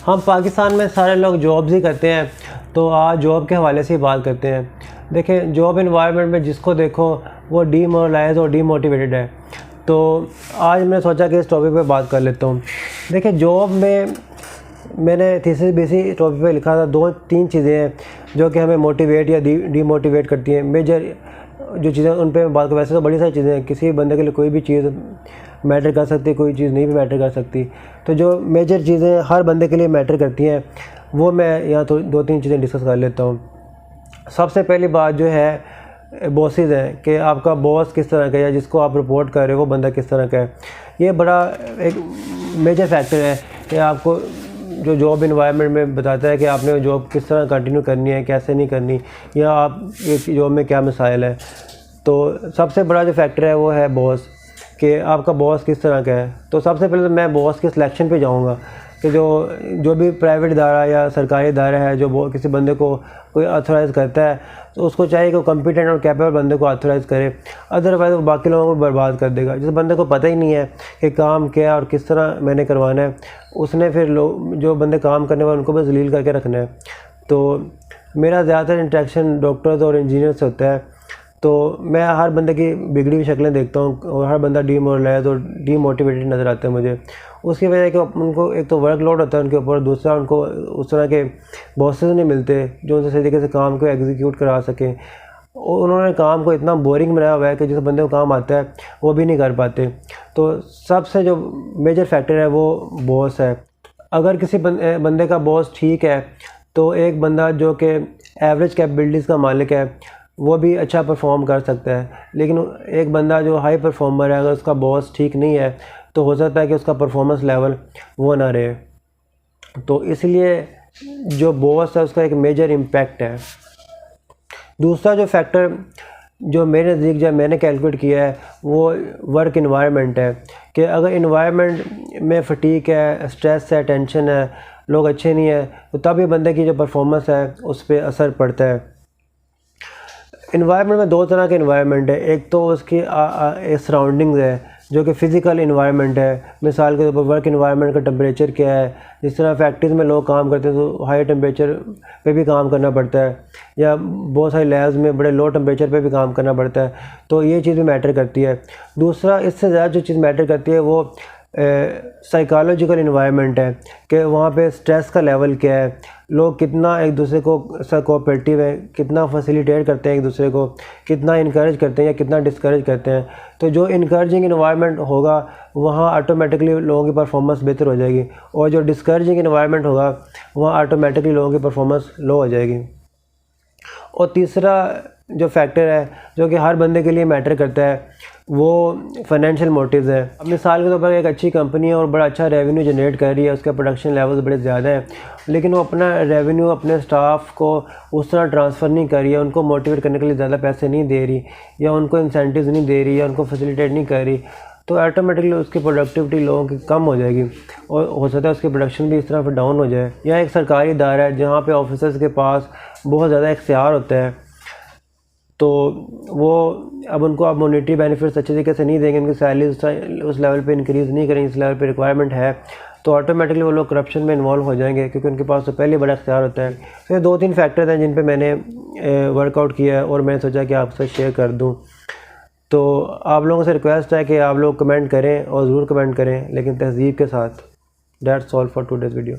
हम पाकिस्तान में सारे लोग जॉब्स ही करते हैं, तो आज जॉब के हवाले से ही बात करते हैं। देखें, जॉब इन्वायरमेंट में जिसको देखो वो डीमोरलाइज और डीमोटिवेटेड है। तो आज मैंने सोचा कि इस टॉपिक पे बात कर लेता हूँ। देखिए, जॉब में मैंने थीसिस बेसी टॉपिक पे लिखा था, 2-3 चीज़ें हैं जो कि हमें मोटिवेट या डीमोटिवेट करती हैं। मेजर जो चीज़ें उन पे मैं बात कर, वैसे तो बड़ी सारी चीज़ें हैं, किसी बंदे के लिए कोई भी चीज़ मैटर कर सकती है, कोई चीज़ नहीं भी मैटर कर सकती। तो जो मेजर चीज़ें हर बंदे के लिए मैटर करती हैं वो मैं यहाँ तो 2-3 चीज़ें डिस्कस कर लेता हूँ। सबसे पहली बात जो है बॉसेस हैं, कि आपका बॉस किस तरह का है या जिसको आप रिपोर्ट कर रहे हो वो बंदा किस तरह का है। ये बड़ा एक मेजर फैक्टर है कि आपको जो जॉब इन्वायरमेंट में बताता है कि आपने जॉब किस तरह कंटिन्यू करनी है, कैसे नहीं करनी, या आप एक जॉब में क्या मसाइल है। तो सबसे बड़ा जो फैक्टर है वो है बॉस, कि आपका बॉस किस तरह का है। तो सबसे पहले तो मैं बॉस के सिलेक्शन पे जाऊंगा कि जो भी प्राइवेट इदारा या सरकारी इदारा है जो किसी बंदे को कोई ऑथोराइज़ करता है, तो उसको चाहिए कि वो कॉम्पिटेंट और कैपेबल बंदे को ऑथोराइज़ करे। अदरवाइज़ वो बाकी लोगों को बर्बाद कर देगा। जिस बंदे को पता ही नहीं है कि काम क्या है और किस तरह मैंने करवाना है, उसने फिर जो बंदे काम करने वाले उनको भी जलील करके रखना है। तो मेरा ज़्यादातर इंटरेक्शन डॉक्टर्स और इंजीनियर से होता है, तो मैं हर बंदे की बिगड़ी हुई शक्लें देखता हूँ और हर बंदा डीमोरलाइज और डीमोटिवेटेड नज़र आता है मुझे। उसकी वजह कि उनको एक तो वर्कलोड होता है उनके ऊपर, दूसरा उनको उस तरह के बॉसेस नहीं मिलते जो उनसे सही तरीके से काम को एग्जीक्यूट करा सकें। उन्होंने काम को इतना बोरिंग बनाया हुआ है कि जिस बंदे को काम आता है वो भी नहीं कर पाते। तो सबसे जो मेजर फैक्टर है वो बॉस है। अगर किसी बंदे का बॉस ठीक है तो एक बंदा जो कि एवरेज कैपेबिलिटीज़ का मालिक है वो भी अच्छा परफॉर्म कर सकता है। लेकिन एक बंदा जो हाई परफॉर्मर है, अगर उसका बॉस ठीक नहीं है तो हो सकता है कि उसका परफॉर्मेंस लेवल वो ना रहे। तो इसलिए जो बॉस है उसका एक मेजर इम्पैक्ट है। दूसरा जो फैक्टर जो मेरे नज़दीक जब मैंने कैलकुलेट किया है वो वर्क इन्वायरमेंट है, कि अगर इन्वायरमेंट में फटीक है, स्ट्रेस है, टेंशन है, लोग अच्छे नहीं है, तो तभी बंदे की जो परफॉर्मेंस है उस पर असर पड़ता है। इन्वायरमेंट में 2 तरह के इन्वायरमेंट है। एक तो उसकी सराउंडिंग्स है जो कि फ़िज़िकल इन्वायरमेंट है। मिसाल के तौर पर वर्क इन्वायरमेंट का टेम्परेचर क्या है। जिस तरह फैक्ट्रीज़ में लोग काम करते हैं तो हाई टेम्परेचर पे भी काम करना पड़ता है, या बहुत सारी लैब्स में बड़े लो टेम्परेचर पे भी काम करना पड़ता है। तो ये चीज़ भी मैटर करती है। दूसरा, इससे ज़्यादा जो चीज़ मैटर करती है वो साइकोलॉजिकल इन्वायरमेंट है, कि वहाँ पे स्ट्रेस का लेवल क्या है, लोग कितना एक दूसरे को कोऑपरेटिव है, कितना फैसिलिटेट करते हैं एक दूसरे को, कितना इनकरेज करते हैं या कितना डिस्करेज करते हैं। तो जो इनकरेजिंग इन्वायरमेंट होगा वहाँ ऑटोमेटिकली लोगों की परफॉर्मेंस बेहतर हो जाएगी, और जो डिस्करेजिंग इन्वायरमेंट होगा वहाँ ऑटोमेटिकली लोगों की परफॉर्मेंस लो हो जाएगी। और तीसरा जो फैक्टर है जो कि हर बंदे के लिए मैटर करता है वो फाइनेंशियल मोटिव्स है। अब मिसाल के तौर पर एक अच्छी कंपनी है और बड़ा अच्छा रेवेन्यू जनरेट कर रही है, उसके प्रोडक्शन लेवल्स बड़े ज़्यादा हैं, लेकिन वो अपना रेवेन्यू अपने स्टाफ को उस तरह ट्रांसफ़र नहीं कर रही है, उनको मोटिवेट करने के लिए ज़्यादा पैसे नहीं दे रही, या उनको इंसेंटिव्स नहीं दे रही, या उनको फैसिलिटेट नहीं कर रही, तो ऑटोमेटिकली उसकी प्रोडक्टिविटी लोगों की कम हो जाएगी और हो सकता है उसकी प्रोडक्शन भी इस तरह फिर डाउन हो जाए। या एक सरकारी इदारा है जहाँ पे ऑफिसर्स के पास बहुत ज़्यादा इख्तियार होता है, तो वो अब उनको आप मॉनेटरी बेनिफिट्स अच्छे तरीके से नहीं देंगे, उनकी सैलरी उस लेवल पे इंक्रीज़ नहीं करेंगे जिस लेवल पे रिक्वायरमेंट है, तो ऑटोमेटिकली वो लोग करप्शन में इन्वॉल्व हो जाएंगे, क्योंकि उनके पास तो पहले बड़ा इख्तियार होता है। तो ये 2-3 फैक्टर्स हैं जिन पे मैंने वर्कआउट किया है और मैंने सोचा कि आपसे शेयर कर दूँ। तो आप लोगों से रिक्वेस्ट है कि आप लोग कमेंट करें और ज़रूर कमेंट करें, लेकिन तहज़ीब के साथ। That's all for today's video.